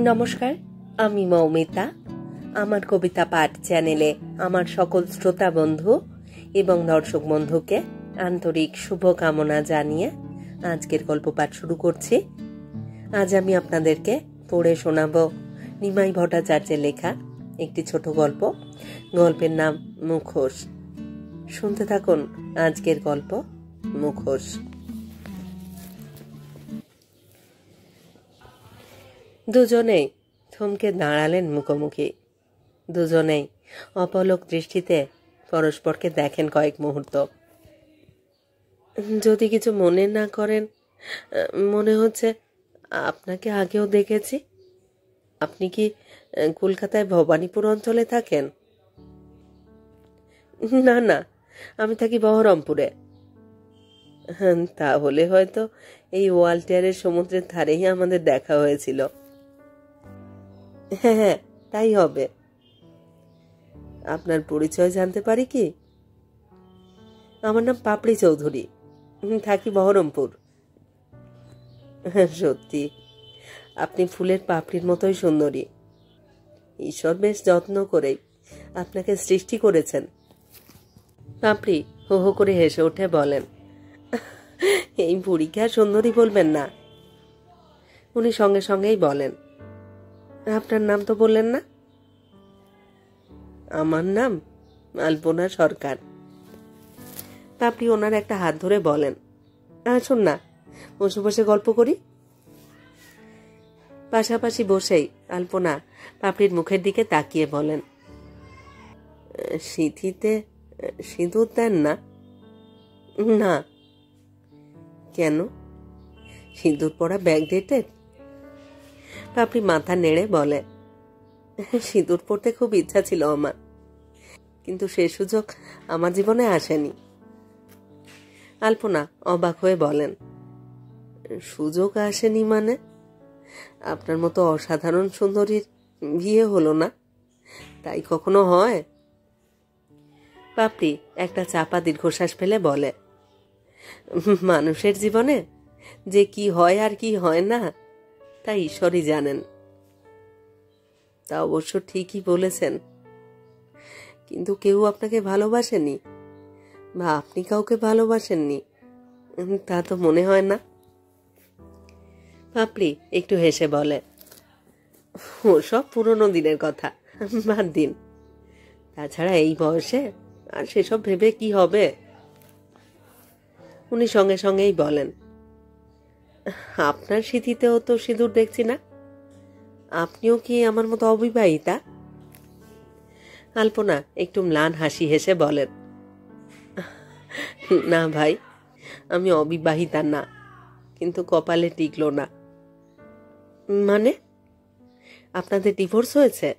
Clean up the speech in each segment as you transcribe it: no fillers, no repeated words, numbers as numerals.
নমস্কার, আমি মৌমিতা। আমার কবিতা পাঠ চ্যানেলে আমার সকল শ্রোতা বন্ধু এবং দর্শক বন্ধুকে আন্তরিক শুভকামনা জানিয়ে আজকের গল্প পাঠ শুরু করছি। আজ আমি আপনাদেরকে পড়ে শোনাব নিমাই ভট্টাচার্যের লেখা একটি ছোট গল্প। গল্পের নাম মুখোশ। শুনতে থাকুন আজকের গল্প মুখোশ। দুজনেই থমকে দাঁড়ালেন মুখোমুখি। দুজনেই অপলক দৃষ্টিতে পরস্পরকে দেখেন কয়েক মুহূর্ত। যদি কিছু মনে না করেন, মনে হচ্ছে আপনাকে আগেও দেখেছি। আপনি কি কলকাতায় ভবানীপুর অঞ্চলে থাকেন? না না, আমি থাকি বহরমপুরে। তাহলে হয়তো এই ওয়ালটেয়ারের সমুদ্রের ধারেই আমাদের দেখা হয়েছিল। হ্যাঁ হ্যাঁ, তাই হবে। আপনার পরিচয় জানতে পারি কি? আমার নাম পাপড়ি চৌধুরী, থাকি বহরমপুর। সত্যি আপনি ফুলের পাপড়ির মতোই সুন্দরী। ঈশ্বর বেশ যত্ন করেই আপনাকে সৃষ্টি করেছেন। পাপড়ি হো হো করে হেসে উঠে বলেন, এই বুড়িকে আর সুন্দরী বলবেন না। উনি সঙ্গে সঙ্গেই বলেন, আপনার নাম তো বললেন না? আমার নাম আলপনা সরকার। পাপড়ি ওনার একটা হাত ধরে বলেন, আসুন না, বসে বসে গল্প করি। পাশাপাশি বসেই আলপনা পাপড়ির মুখের দিকে তাকিয়ে বলেন, সিঁথিতে সিঁদুর দেন না? না। কেন? সিঁদুর পরা ব্যাকডেটেড? পাপড়ি মাথা নেড়ে বলে, সিঁদুর পরতে খুব ইচ্ছা ছিল আমার, কিন্তু সে সুযোগ আমার জীবনে আসেনি। আলপনা অবাক হয়ে বলেন, সুযোগ আসেনি মানে? আপনার মতো অসাধারণ সুন্দরীর বিয়ে হলো না, তাই কখনো হয়? পাপড়ি একটা চাপা দীর্ঘশ্বাস ফেলে বলে, মানুষের জীবনে যে কি হয় আর কি হয় না তা ঈশ্বরই জানেন। তা অবশ্য ঠিকই বলেছেন, কিন্তু কেউ আপনাকে ভালোবাসেনি বা আপনি কাউকে ভালোবাসেননি, তা তো মনে হয় না। পাপড়ি একটু হেসে বলে, ওসব পুরনো দিনের কথা, বাদ দিন। তাছাড়া এই বয়সে আর সেসব ভেবে কি হবে? উনি সঙ্গে সঙ্গেই বলেন, আপনার সিঁথিতেও তো সিঁদুর দেখছি না। আপনিও কি আমার মতো অবিবাহিতা? আলপনা একটু ম্লান হাসি হেসে বলেন, না ভাই, আমি অবিবাহিতা না, কিন্তু কপালে টিকলো না। মানে আপনাদের ডিভোর্স হয়েছে?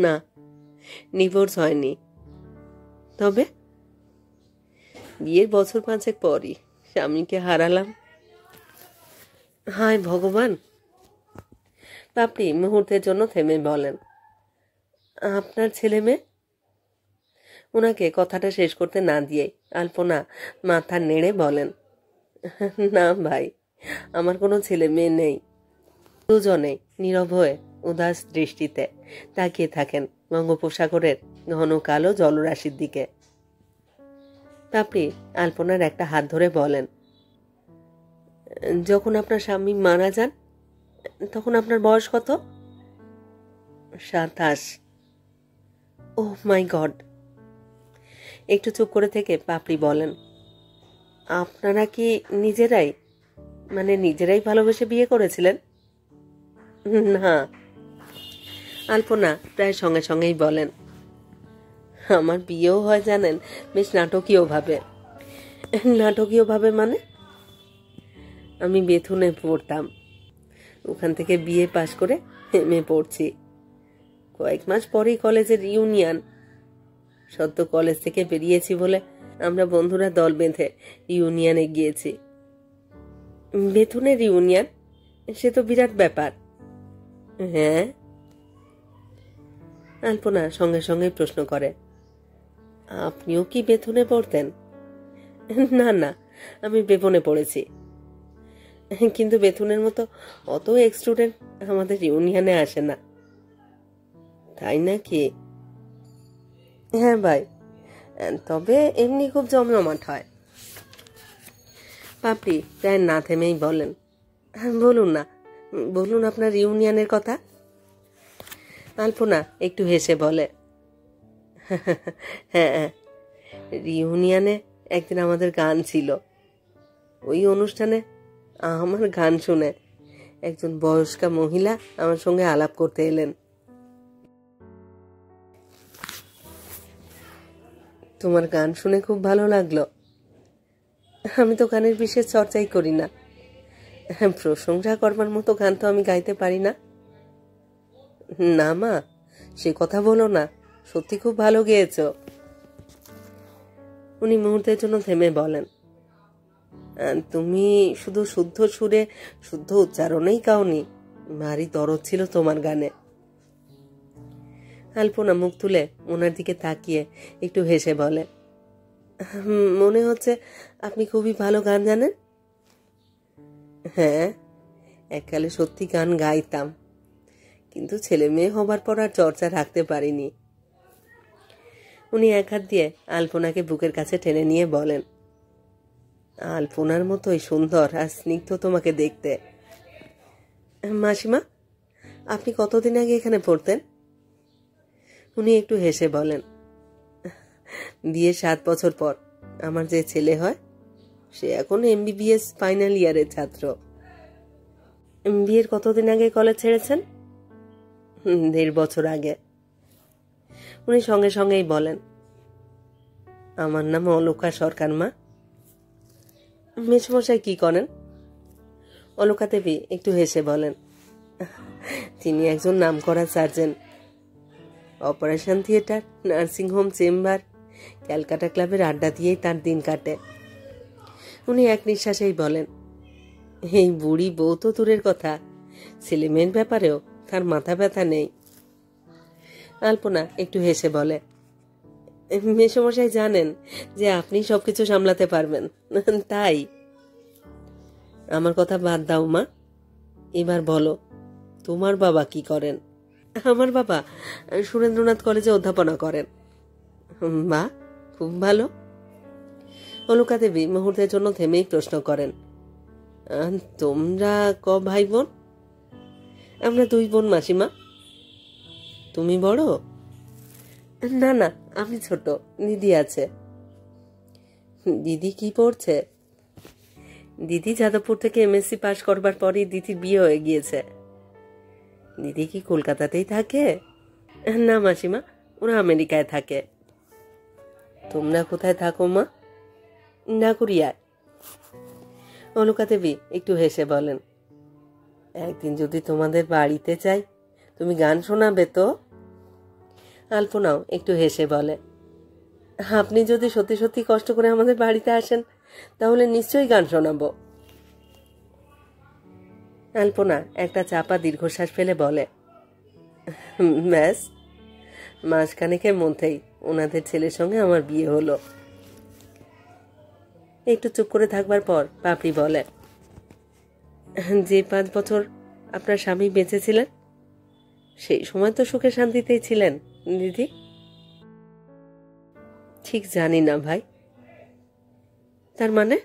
না, ডিভোর্স হয়নি। তবে বিয়ের বছর 5 পরই স্বামীকে হারালাম। হায় ভগবান। পাপড়ি মুহূর্তের জন্য থেমে বলেন, আপনার ছেলে মেয়ে? ওনাকে কথাটা শেষ করতে না দিয়ে আলপনা মাথা নেড়ে বলেন, না ভাই, আমার কোনো ছেলে মেয়ে নেই। দুজনে নীরব হয়ে উদাস দৃষ্টিতে তাকিয়ে থাকেন বঙ্গোপসাগরের ঘন কালো জলরাশির দিকে। পাপড়ি আলপনার একটা হাত ধরে বলেন, যখন আপনার স্বামী মারা যান তখন আপনার বয়স কত? 27। ওহ মাই গড। একটু চুপ করে থেকে পাপড়ি বলেন, আপনারা কি নিজেরাই ভালোবেসে বিয়ে করেছিলেন? না। আলপনা প্রায় সঙ্গে সঙ্গেই বলেন, আমার বিয়েও হয় জানেন, বেশ নাটকীয়ভাবে। নাটকীয়ভাবে মানে? আমি বেথুনে পড়তাম, ওখান থেকে বিয়ে পাশ করে এমএ পড়ছি। কয়েক মাস পরেই কলেজের ইউনিয়ন। সদ্য কলেজ থেকে বেরিয়েছি বলে আমরা বন্ধুরা দল বেঁধে ইউনিয়নে গিয়েছি। বেথুনের ইউনিয়ন? সে তো বিরাট ব্যাপার। হ্যাঁ। আলপনা সঙ্গে সঙ্গে প্রশ্ন করে, আপনিও কি বেথুনে পড়তেন? না না, আমি বেবনে পড়েছি। কিন্তু বেথুনের মতো অত এক্স স্টুডেন্ট আমাদের ইউনিয়নে আসে না। তাই নাকি? হ্যাঁ ভাই, তবে এমনি খুব জমজমাট হয়। পাপড়ি প্রায় না থেমেই বলেন, বলুন না, বলুন আপনার ইউনিয়নের কথা। আলপনা একটু হেসে বলে, হ্যাঁ, রিউনিয়নে একদিন আমাদের গান ছিল। ওই অনুষ্ঠানে আমার গান শুনে একজন বয়স্কা মহিলা আমার সঙ্গে আলাপ করতে এলেন। তোমার গান শুনে খুব ভালো লাগলো। আমি তো গানের বিশেষ চর্চাই করি না, প্রশংসা করবার মতো গান তো আমি গাইতে পারি না। না মা, সে কথা বলো না, সত্যি খুব ভালো গেয়েছ। উনি মুহূর্তের জন্য থেমে বলেন, তুমি শুধু শুদ্ধ সুরে শুদ্ধ উচ্চারণেই গাওনি, ভারী দরদ ছিল তোমার গানে। আলপনা মুখ তুলে ওনার দিকে তাকিয়ে একটু হেসে বলে, মনে হচ্ছে আপনি খুবই ভালো গান জানেন। হ্যাঁ, এককালে সত্যি গান গাইতাম, কিন্তু ছেলে মেয়ে হবার পর আর চর্চা রাখতে পারিনি। উনি এক হাত দিয়ে আলপনাকে বুকের কাছে টেনে নিয়ে বলেন, আলপনার মতোই সুন্দর আর স্নিগ্ধ তোমাকে দেখতে। মাসিমা, আপনি কতদিন আগে এখানে পড়তেন? উনি একটু হেসে বলেন, বিয়ে 7 বছর পর। আমার যে ছেলে হয় সে এখন MBBS ফাইনাল ইয়ারের ছাত্র। বিয়ের কতদিন আগে কলেজ ছেড়েছেন? 1.5 বছর আগে। উনি সঙ্গে সঙ্গেই বলেন, আমার নাম অলকা সরকার মা। মেসমশাই কি করেন? অলকা দেবী একটু হেসে বলেন, তিনি একজন নামকরা surgeon. Operation theatre, nursing home, chamber, Calcutta ক্লাবের আড্ডা দিয়েই তার দিন কাটে। উনি এক নিঃশ্বাসেই বলেন, এই বুড়ি বউ তো দূরের কথা, ছেলে মেয়ের ব্যাপারেও তার মাথা ব্যথা নেই। আলপনা একটু হেসে বলে, মেসমশাই জানেন যে আপনি সবকিছু সামলাতে পারবেন, তাই। আমার কথা বাদ দাও মা, এবার বলো তোমার বাবা কি করেন? আমার বাবা সুরেন্দ্রনাথ কলেজে অধ্যাপনা করেন। বাহ, খুব ভালো। অলকা দেবী মুহূর্তের জন্য থেমেই প্রশ্ন করেন, তোমরা ক ভাই বোন? আমরা 2 বোন মাসিমা। তুমি বড়? না না, আমি ছোট, দিদি আছে। দিদি কি পড়ছে? দিদি যাদবপুর থেকে MSc পাশ করবার পরই দিদির বিয়ে হয়ে গিয়েছে। দিদি কি কলকাতাতেই থাকে? না মাসিমা, ওরা আমেরিকায় থাকে। তোমরা কোথায় থাকো মা? ঢাকুরিয়ায়। অলকা দেবী একটু হেসে বলেন, একদিন যদি তোমাদের বাড়িতে যাই, তুমি গান শোনাবে তো? আলপনাও একটু হেসে বলে, আপনি যদি সত্যি সত্যি কষ্ট করে আমাদের বাড়িতে আসেন তাহলে নিশ্চয়ই গান শোনাবো। আলপনা একটা চাপা দীর্ঘশ্বাস ফেলে বলে, ব্যাস, মাসখানেকের মধ্যেই ওনাদের ছেলের সঙ্গে আমার বিয়ে হলো। একটু চুপ করে থাকবার পর পাপড়ি বলে, যে 5 বছর আপনার স্বামী বেঁচে ছিলেন সেই সময় তো সুখে শান্তিতেই ছিলেন দিদি। ঠিক জানি না ভাই। তার মানে?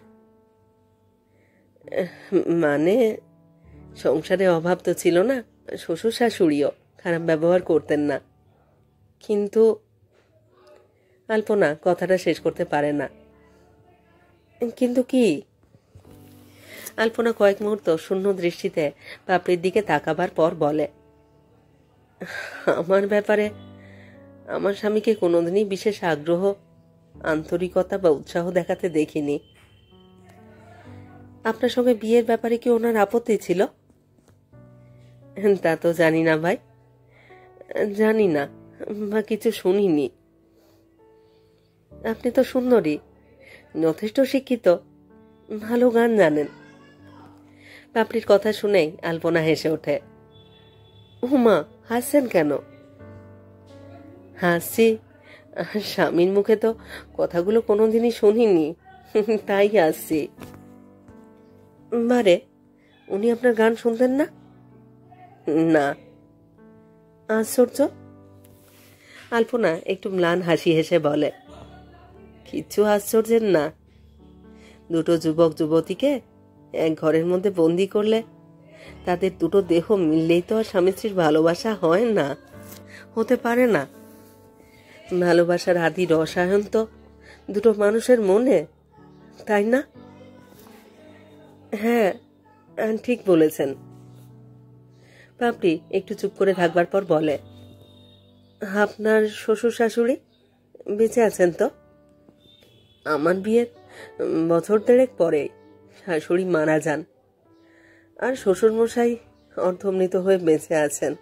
মানে সংসারে অভাব তো ছিল না, শ্বশুর শাশুড়িও খারাপ ব্যবহার করতেন না, কিন্তু আলপনা কথাটা শেষ করতে পারে না। কিন্তু কি? আলপনা কয়েক মুহূর্ত শূন্য দৃষ্টিতে পাপড়ির দিকে তাকাবার পর বলে, আমার ব্যাপারে আমার স্বামীকে কোনোদিনই বিশেষ আগ্রহ, আন্তরিকতা বা উৎসাহ দেখাতে দেখিনি। আপনার সঙ্গে বিয়ের ব্যাপারে কি ওনার আপত্তি ছিল? তা তো জানি না ভাই, জানি না বা কিছু শুনিনি। আপনি তো সুন্দরী, যথেষ্ট শিক্ষিত, ভালো গান জানেন। পাপড়ির কথা শুনেই আলপনা হেসে ওঠে। উমা, হাসছেন কেন? হাসছি, স্বামীর মুখে তো কথাগুলো কোনোদিনই শুনিনি, তাই হাসছি। বারে, উনি আপনার গান শুনতেন না? না। আশ্চর্য। আলপনা একটু ম্লান হাসি হেসে বলে, কিচ্ছু আশ্চর্যের না। দুটো যুবক যুবতীকে এক ঘরের মধ্যে বন্দি করলে তাদের দুটো দেহ মিললেই তো আর স্বামী স্ত্রীর ভালোবাসা হয় না, হতে পারে না। ভালোবাসার আদি রসায়ন তো দুটো মানুষের মনে, তাই না? হ্যাঁ, ঠিক বলেছেন। পাপড়ি একটু চুপ করে থাকবার পর বলে, আপনার শ্বশুর শাশুড়ি বেঁচে আছেন তো? আমার বিয়ের বছর দেড়েক পরে শাশুড়ি মারা যান, আর শ্বশুর মশাই অর্ধমৃত হয়ে বেঁচে আছেন।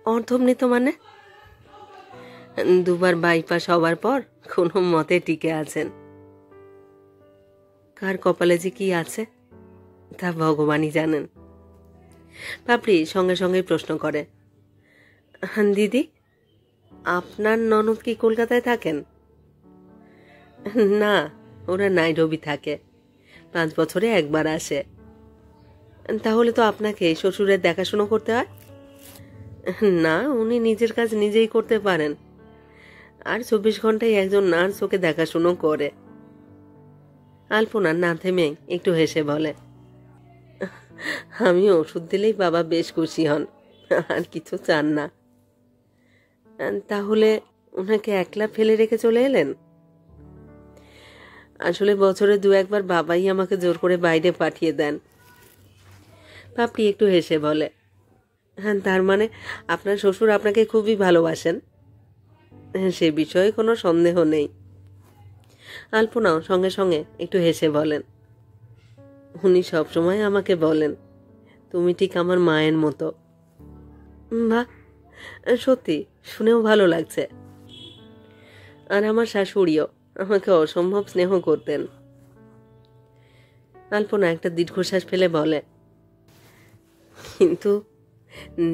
অর্ধমৃত মানে? দুবার বাইপাস হবার পর কোনো মতে টিকে আছেন। কার কপালে যে কি আছে তা ভগবানই জানেন। পাপড়ি সঙ্গে সঙ্গে প্রশ্ন করে, দিদি, আপনার ননদ কি কলকাতায় থাকেন? না, ওরা নাইরবি থাকে, 5 বছরে একবার আসে। তাহলে তো আপনাকে শ্বশুরের দেখাশুনো করতে হয়? না, উনি নিজের কাজ নিজেই করতে পারেন, আর 24 ঘন্টায় একজন নার্স ওকে দেখাশুনো করে। আলপনা না থেমে একটু হেসে বলে, আমি ওষুধ দিলেই বাবা বেশ খুশি হন, আর কিছু চান না। তাহলে ওনাকে একলা ফেলে রেখে চলে এলেন? আসলে বছরে 2-1 বার বাবাই আমাকে জোর করে বাইরে পাঠিয়ে দেন। পাপড়ি একটু হেসে বলে, হ্যাঁ, তার মানে আপনার শ্বশুর আপনাকে খুবই ভালোবাসেন? সে বিষয়ে কোনো সন্দেহ নেই। আলপনাও সঙ্গে সঙ্গে একটু হেসে বলেন, উনি সবসময় আমাকে বলেন, তুমি ঠিক আমার মায়ের মতো। বাহ, সত্যি শুনেও ভালো লাগছে। আর আমার শাশুড়িও আমাকে অসম্ভব স্নেহ করতেন। আলপনা একটা দীর্ঘশ্বাস ফেলে বলে, কিন্তু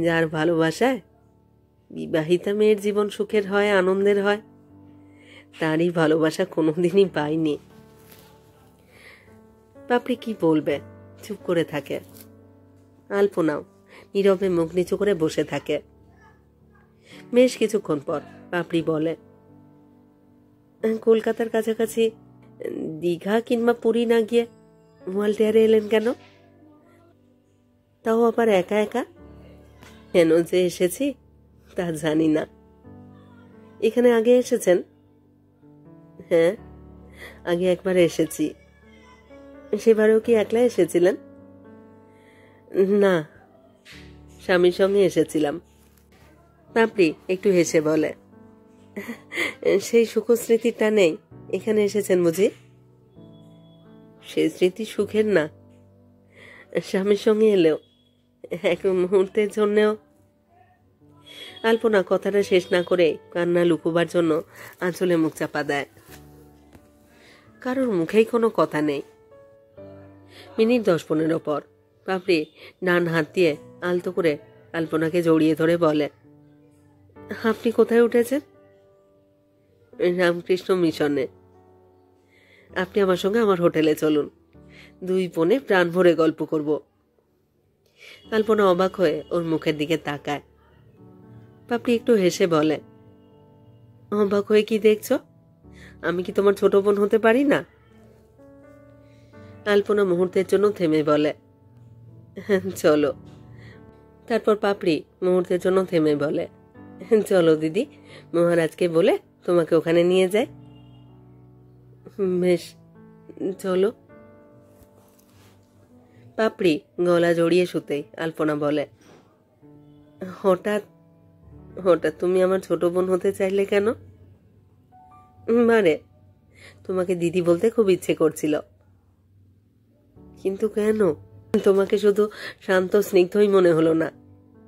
যার ভালোবাসায় বিবাহিতা মেয়ের জীবন সুখের হয়, আনন্দের হয়, তারই ভালোবাসা কোনোদিনই পাইনি। পাপড়ি কি বলবে, চুপ করে থাকে। আলপনাও নীরবে মুখ নিচু করে বসে থাকে। বেশ কিছুক্ষণ পর পাপড়ি বলে, কলকাতার কাছাকাছি দীঘা কিংবা পুরী না গিয়ে ওয়ালটেয়ারে এলেন কেন? তাও আবার একা একা? কেন যে এসেছি তা জানি না। এখানে আগে এসেছেন? হ্যাঁ, আগে একবার এসেছি। সেবারেও কি একলা এসেছিলেন? না, স্বামীর সঙ্গে এসেছিলাম। পাপড়ি একটু হেসে বলে, সেই সুখ স্মৃতিটা নেই, এখানে এসেছেন বুঝি? সেই স্মৃতি সুখের না, স্বামীর সঙ্গে এলেও এক মুহূর্তের জন্যেও। আলপনা কথাটা শেষ না করে কান্না লুকোবার জন্য আঁচলে মুখ চাপা দেয়। কারোর মুখেই কোনো কথা নেই। মিনিট 10-15 পর পাপড়ি ডান হাত দিয়ে আলতো করে আলপনাকে জড়িয়ে ধরে বলে, আপনি কোথায় উঠেছেন? রামকৃষ্ণ মিশনে। আপনি আমার সঙ্গে আমার হোটেলে চলুন, 2 বোনে প্রাণ ভরে গল্প করব। আলপনা অবাক হয়ে ওর মুখের দিকে তাকায়। পাপড়ি একটু হেসে বলে, অবাক হয়ে কি দেখছ? আমি কি তোমার ছোট বোন হতে পারি না? আলপনা মুহূর্তের জন্য থেমে বলে, চলো। তারপর পাপড়ি মুহূর্তের জন্য থেমে বলে, চলো দিদি, মহারাজকে বলে তোমাকে ওখানে নিয়ে যায়। বেশ, চলো। পাপড়ি গলা জড়িয়ে শুতেই আলপনা বলে, হঠাৎ হঠাৎ তুমি আমার ছোট বোন হতে চাইলে কেন? মানে তোমাকে দিদি বলতে খুব ইচ্ছে করছিল। কিন্তু কেন? তোমাকে শুধু শান্ত স্নিগ্ধই মনে হলো না,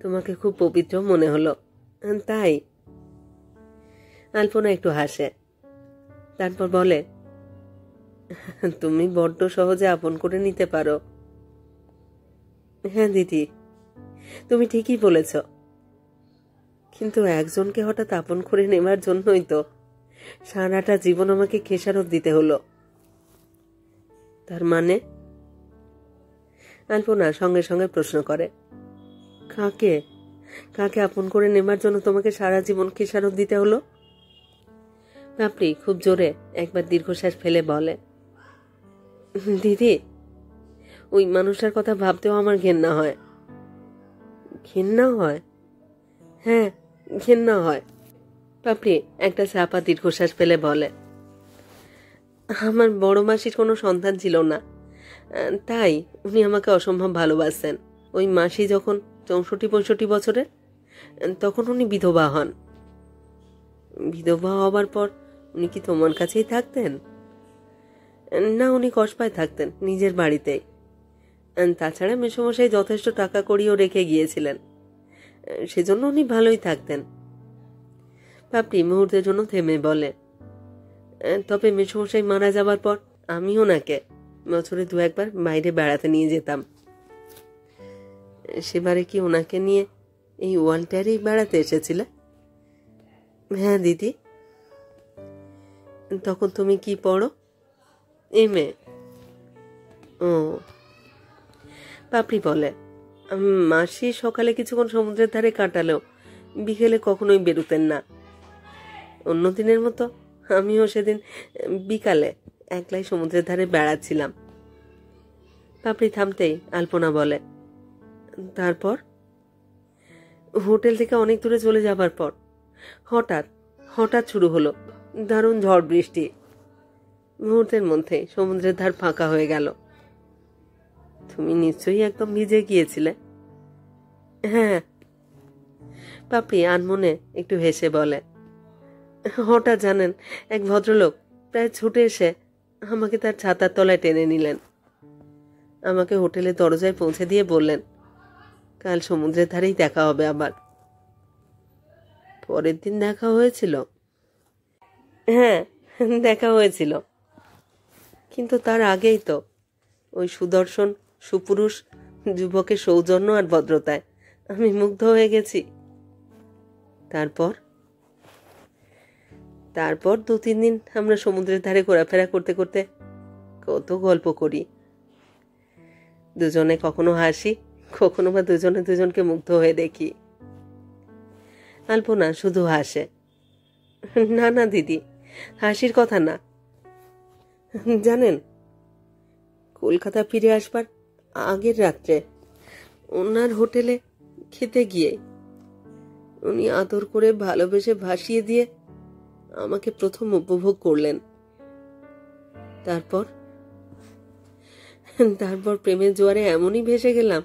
তোমাকে খুব পবিত্র মনে হলো, তাই। আলপনা একটু হাসে, তারপর বলে, তুমি বড্ড সহজে আপন করে নিতে পারো। হ্যাঁ দিদি, তুমি ঠিকই বলেছ, কিন্তু একজনকে হঠাৎ আপন করে নেবার জন্যই তো সারাটা জীবন আমাকে খেসারত দিতে হলো। তার মানে আলপনা সঙ্গে সঙ্গে প্রশ্ন করে, কাকে কাকে আপন করে নেবার জন্য তোমাকে সারা জীবন খেসারত দিতে হলো? পাপড়ি খুব জোরে একবার দীর্ঘশ্বাস ফেলে বলে, দিদি, ওই মানুষটার কথা ভাবতেও আমার ঘেন্না হয়। ঘেন্না হয়? হ্যাঁ, ঘেন্না হয়। পাপড়ি একটা চাপা দীর্ঘশ্বাস ফেলে বলে, আমার বড় মাসির কোনো সন্তান ছিল না, তাই উনি আমাকে অসম্ভব ভালোবাসতেন। ওই মাসি যখন 64-65 বছরের, তখন উনি বিধবা হন। বিধবা হবার পর উনি কি তোমার কাছেই থাকতেন? না, উনি কসবায় থাকতেন, নিজের বাড়িতেই। তাছাড়া মেসোমশাই যথেষ্ট টাকা কড়িও রেখে গিয়েছিলেন, সেজন্য উনি ভালোই থাকতেন। পাপড়ি মুহূর্তের জন্য থেমে বলে, তবে মেসোমশাই মারা যাবার পর আমি ওনাকে বছরে 2-1 বার বাইরে বেড়াতে নিয়ে যেতাম। সেবারে কি ওনাকে নিয়ে এই ওয়ালটারেই বেড়াতে এসেছিলে? হ্যাঁ দিদি। তখন তুমি কি পড়ো? এমএ। ও। পাপড়ি বলে, মাসি সকালে কিছুক্ষণ সমুদ্রের ধারে কাটালেও বিকেলে কখনোই বেরোতেন না। অন্য দিনের মতো আমিও সেদিন বিকালে একলাই সমুদ্রের ধারে বেড়াচ্ছিলাম। পাপড়ি থামতেই আলপনা বলে, তারপর? হোটেল থেকে অনেক দূরে চলে যাবার পর হঠাৎ হঠাৎ শুরু হলো দারুণ ঝড় বৃষ্টি। মুহূর্তের মধ্যে সমুদ্রের ধার ফাঁকা হয়ে গেল। তুমি নিশ্চয়ই একদম ভিজে গিয়েছিলে। হ্যাঁ। পাপড়ি আনমনে একটু হেসে বলে, হঠাৎ জানেন এক ভদ্রলোক প্রায় ছুটে এসে আমাকে তার ছাতার তলায় টেনে নিলেন। আমাকে হোটেলের দরজায় পৌঁছে দিয়ে বললেন, কাল সমুদ্রের ধারেই দেখা হবে আবার। পরের দিন দেখা হয়েছিল? হ্যাঁ, দেখা হয়েছিল। কিন্তু তার আগেই তো ওই সুদর্শন সুপুরুষ যুবকের সৌজন্য আর ভদ্রতায় আমি মুগ্ধ হয়ে গেছি। তারপর 2-3 দিন আমরা সমুদ্রের ধারে ঘোরাফেরা করতে করতে কত গল্প করি। দুজনে কখনো হাসি, কখনো বা দুজনে দুজনকে মুগ্ধ হয়ে দেখি। আলপনা শুধু হাসে। না না দিদি, হাসির কথা না। জানেন, কলকাতা ফিরে আসবার আগের রাত্রে ওনার হোটেলে খেতে গিয়ে উনি আদর করে ভালোবেসে ভাসিয়ে দিয়ে আমাকে প্রথম উপভোগ করলেন। তারপর প্রেমের জোয়ারে এমনই ভেসে গেলাম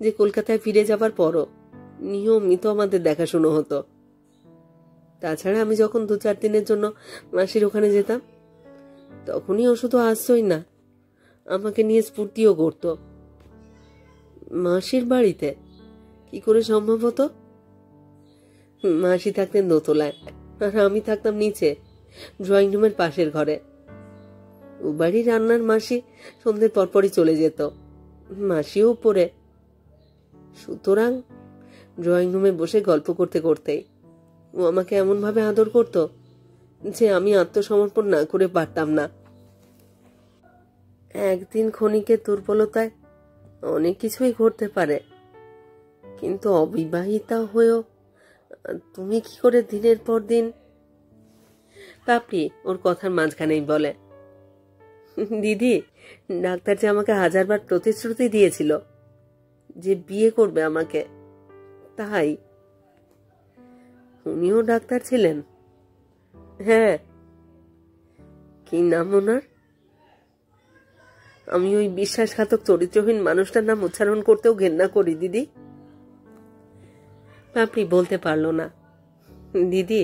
যে কলকাতায় ফিরে যাবার পরও নিয়মিত আমাদের দেখাশুনো হতো। তাছাড়া আমি যখন 2-4 দিনের জন্য মাসির ওখানে যেতাম, তখনই ও শুধু আসছই না, আমাকে নিয়ে স্ফূর্তিও করত। মাসির বাড়িতে কি করে সম্ভব হতো? মাসি থাকতেন দোতলায় আর আমি থাকতাম নিচে ড্রয়িং রুমের পাশের ঘরে। ও বাড়ি রান্নার মাসি সন্ধ্যের পরপরই চলে যেত, মাসিও উপরে। সুতরাং ড্রয়িং রুমে বসে গল্প করতে করতেই ও আমাকে এমন ভাবে আদর করত যে আমি আত্মসমর্পণ না করে পারতাম না। একদিন ক্ষণিকের দুর্বলতায় অনেক কিছুই ঘটতে পারে, কিন্তু অবিবাহিতা হয়েও তুমি কি করে দিনের পর দিন? পাপড়ি ওর কথার মাঝখানেই বলে, দিদি, ডাক্তার যে আমাকে 1000 বার প্রতিশ্রুতি দিয়েছিল যে বিয়ে করবে আমাকে, তাই। উনিও ডাক্তার ছিলেন? হ্যাঁ। কি নাম ওনার? আমি ওই বিশ্বাসঘাতক চরিত্রহীন মানুষটার নাম উচ্চারণ করতেও ঘেন্না করি দিদি। পাপড়ি বলতে পারলো না। দিদি,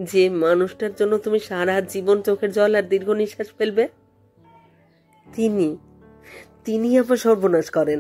যে মানুষটার জন্য তুমি সারা জীবন চোখের জল আর দীর্ঘ নিঃশ্বাস ফেলবে, তিনি আমার সর্বনাশ করেন।